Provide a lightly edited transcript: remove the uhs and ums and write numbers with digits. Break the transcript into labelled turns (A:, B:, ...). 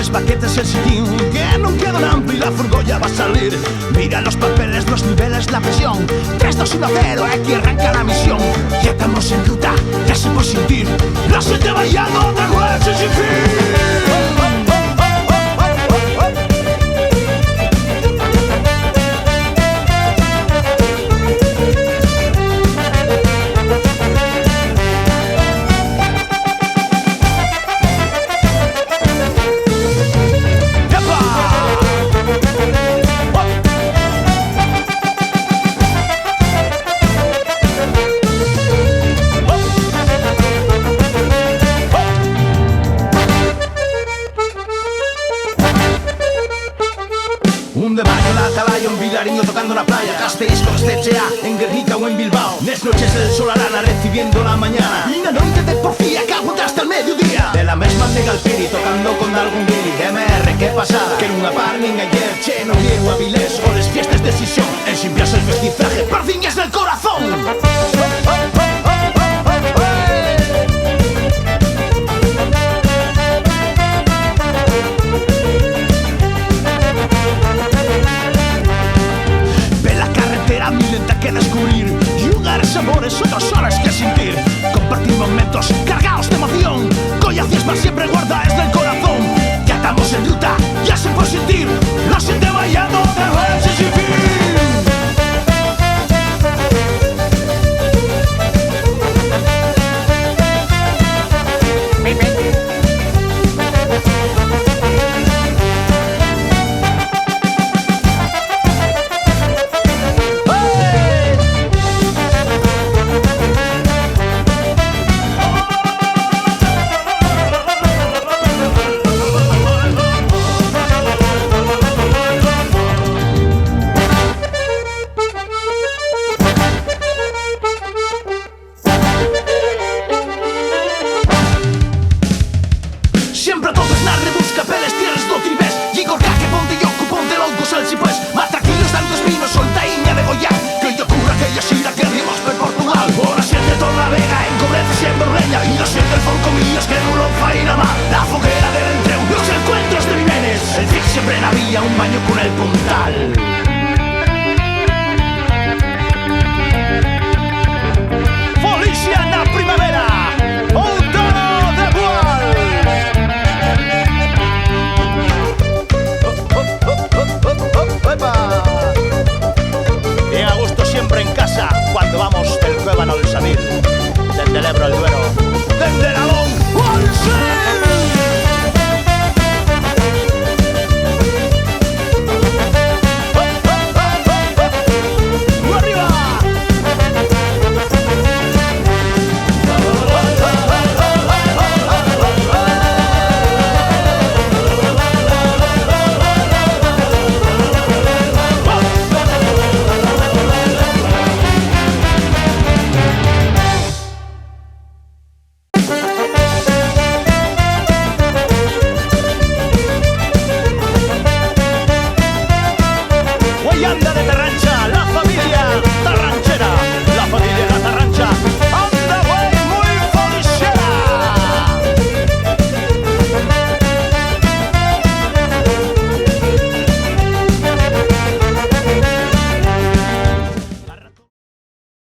A: les baquetes el sillín, que non quedan ampli, la furgolla va a salir. Mira los papeles, los niveles, la presión. 3, 2, 1, 0, aquí arranca la misión. Ya estamos en ruta, ya se puede sentir. La gente bailando otra vez sin fin. Un de mayo, la Atalaya, un Vilariño tocando la playa. Castells con Estechea, en Guernica o en Bilbao. Nes noches del sol arana recibiendo la mañana. Y una noche de porfía que aguanta hasta el mediodía. De la mesma Tega Alpiri tocando con algún Billy. MR, qué pasada, que nunha par nin ayer. Che, no llego a Vilés o les fiestas de Sisión. En Simpias el festizaje, parciñas del corazón. Que descubrir, lugares, amores, otras horas que sentir. Compartir momentos,